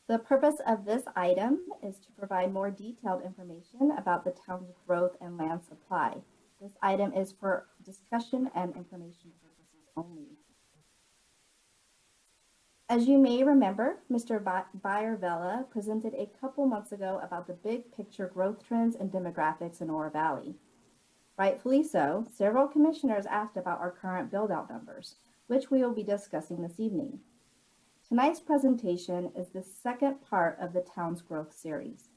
The purpose of this item is to provide more detailed information about the town's growth and land supply. This item is for discussion and information purposes only. As you may remember, Mr. Byervella presented a couple months ago about the big picture growth trends and demographics in Oro Valley. Rightfully so, several commissioners asked about our current build-out numbers, which we will be discussing this evening. Tonight's presentation is the second part of the town's growth series.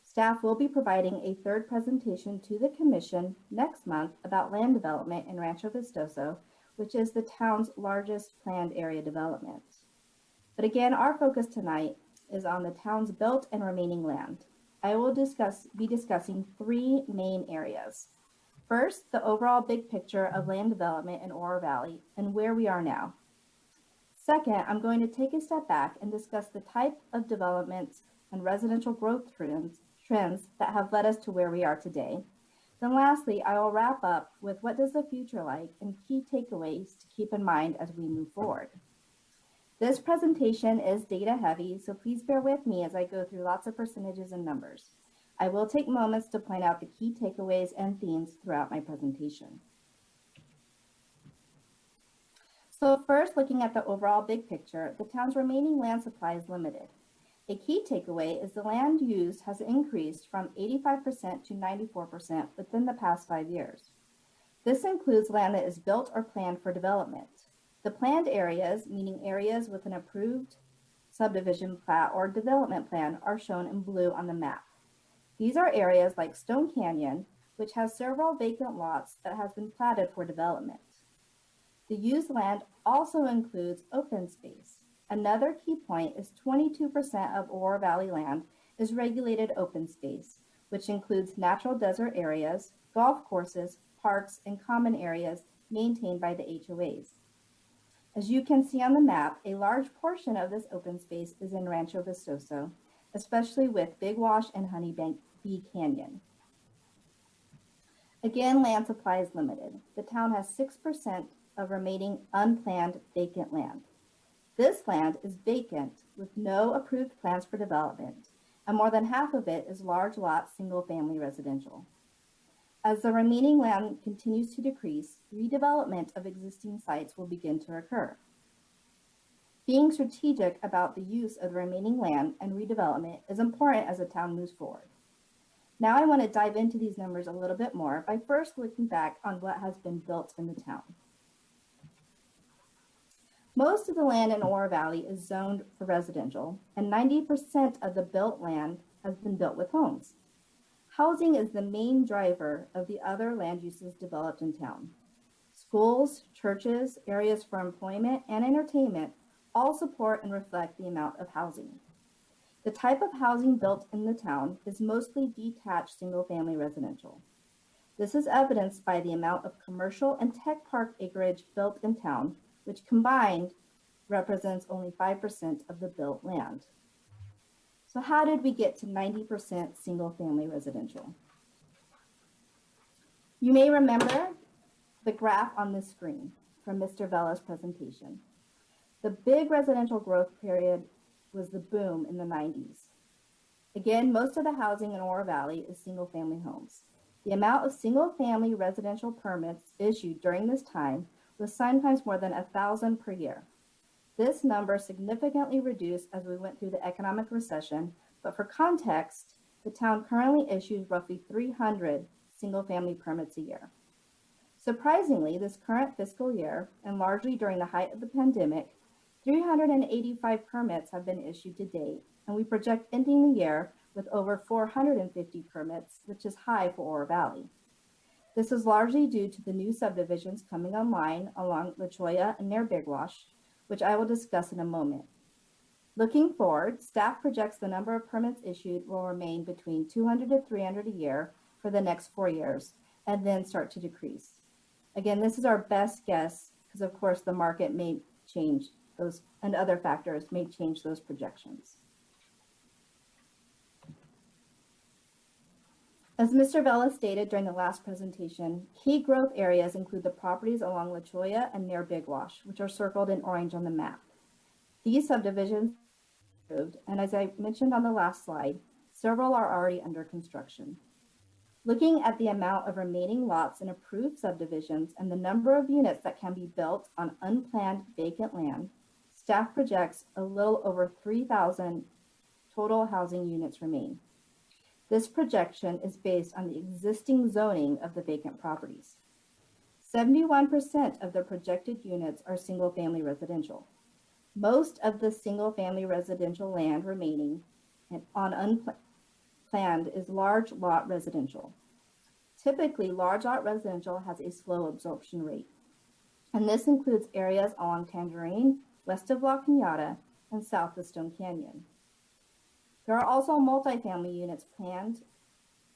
Staff will be providing a third presentation to the Commission next month about land development in Rancho Vistoso, which is the town's largest planned area development. But again, our focus tonight is on the town's built and remaining land. I will be discussing three main areas. First, the overall big picture of land development in Oro Valley and where we are now. Second, I'm going to take a step back and discuss the type of developments and residential growth trends that have led us to where we are today. Then lastly, I will wrap up with what does the future like and key takeaways to keep in mind as we move forward. This presentation is data heavy, so please bear with me as I go through lots of percentages and numbers. I will take moments to point out the key takeaways and themes throughout my presentation. So first, looking at the overall big picture, the town's remaining land supply is limited. A key takeaway is the land use has increased from 85% to 94% within the past 5 years. This includes land that is built or planned for development. The planned areas, meaning areas with an approved subdivision plat or development plan, are shown in blue on the map. These are areas like Stone Canyon, which has several vacant lots that has been platted for development. The used land also includes open space. Another key point is 22% of Oro Valley land is regulated open space, which includes natural desert areas, golf courses, parks, and common areas maintained by the HOAs. As you can see on the map, a large portion of this open space is in Rancho Vistoso, especially with Big Wash and Honey Bee Canyon. Again, land supply is limited. The town has 6% of remaining unplanned vacant land. This land is vacant with no approved plans for development, and more than half of it is large lot single-family residential. As the remaining land continues to decrease, redevelopment of existing sites will begin to occur. Being strategic about the use of the remaining land and redevelopment is important as the town moves forward. Now I want to dive into these numbers a little bit more by first looking back on what has been built in the town. Most of the land in Oro Valley is zoned for residential, and 90% of the built land has been built with homes. Housing is the main driver of the other land uses developed in town. Schools, churches, areas for employment, and entertainment all support and reflect the amount of housing. The type of housing built in the town is mostly detached single-family residential. This is evidenced by the amount of commercial and tech park acreage built in town, which combined represents only 5% of the built land. So how did we get to 90% single-family residential? You may remember the graph on this screen from Mr. Vella's presentation. The big residential growth period was the boom in the 90s. Again, most of the housing in Oro Valley is single-family homes. The amount of single-family residential permits issued during this time was sometimes more than 1,000 per year. This number significantly reduced as we went through the economic recession, but for context, the town currently issues roughly 300 single-family permits a year. Surprisingly, this current fiscal year, and largely during the height of the pandemic, 385 permits have been issued to date, and we project ending the year with over 450 permits, which is high for Oro Valley. This is largely due to the new subdivisions coming online along La Cholla and near Big Wash, which I will discuss in a moment. Looking forward, staff projects the number of permits issued will remain between 200 to 300 a year for the next 4 years, and then start to decrease. Again, this is our best guess because of course the market may change those and other factors may change those projections. As Mr. Vella stated during the last presentation, key growth areas include the properties along La Cholla and near Big Wash, which are circled in orange on the map. These subdivisions approved, and as I mentioned on the last slide, several are already under construction. Looking at the amount of remaining lots in approved subdivisions and the number of units that can be built on unplanned vacant land, staff projects a little over 3,000 total housing units remain. This projection is based on the existing zoning of the vacant properties. 71% of the projected units are single-family residential. Most of the single-family residential land remaining on unplanned is large lot residential. Typically, large lot residential has a slow absorption rate, and this includes areas along Tangerine, west of La Cañada, and south of Stone Canyon. There are also multifamily units planned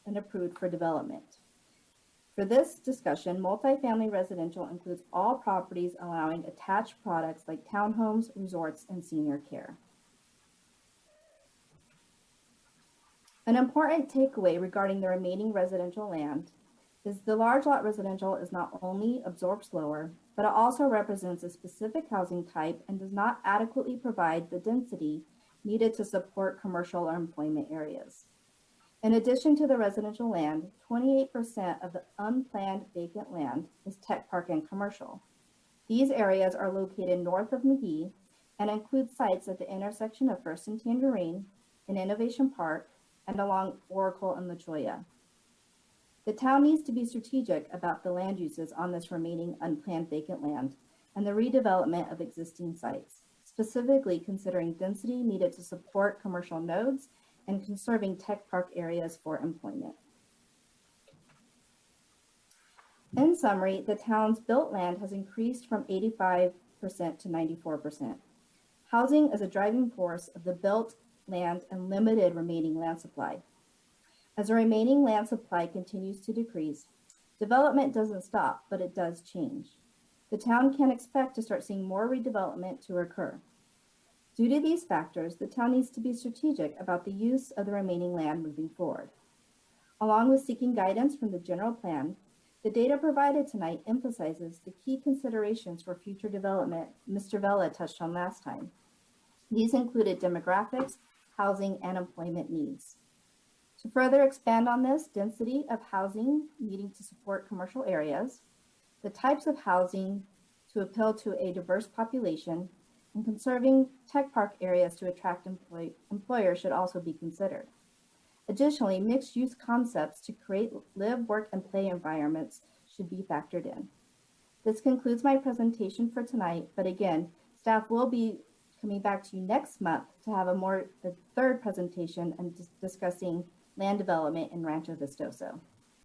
and approved for development. For this discussion, multifamily residential includes all properties allowing attached products like townhomes, resorts, and senior care. An important takeaway regarding the remaining residential land is the large lot residential is not only absorbed slower, but it also represents a specific housing type and does not adequately provide the density needed to support commercial or employment areas. In addition to the residential land, 28% of the unplanned vacant land is tech park and commercial. These areas are located north of McGee and include sites at the intersection of First and Tangerine, in Innovation Park, and along Oracle and La Jolla. The town needs to be strategic about the land uses on this remaining unplanned vacant land and the redevelopment of existing sites, specifically considering density needed to support commercial nodes and conserving tech park areas for employment. In summary, the town's built land has increased from 85% to 94%. Housing is a driving force of the built land and limited remaining land supply. As the remaining land supply continues to decrease, development doesn't stop, but it does change. The town can expect to start seeing more redevelopment to occur. Due to these factors, the town needs to be strategic about the use of the remaining land moving forward. Along with seeking guidance from the general plan, the data provided tonight emphasizes the key considerations for future development Mr. Vela touched on last time. These included demographics, housing, and employment needs. To further expand on this, density of housing needing to support commercial areas, the types of housing to appeal to a diverse population, and conserving tech park areas to attract employers should also be considered. Additionally, mixed-use concepts to create live, work, and play environments should be factored in. This concludes my presentation for tonight, but again, staff will be coming back to you next month to have a third presentation and discussing land development in Rancho Vistoso.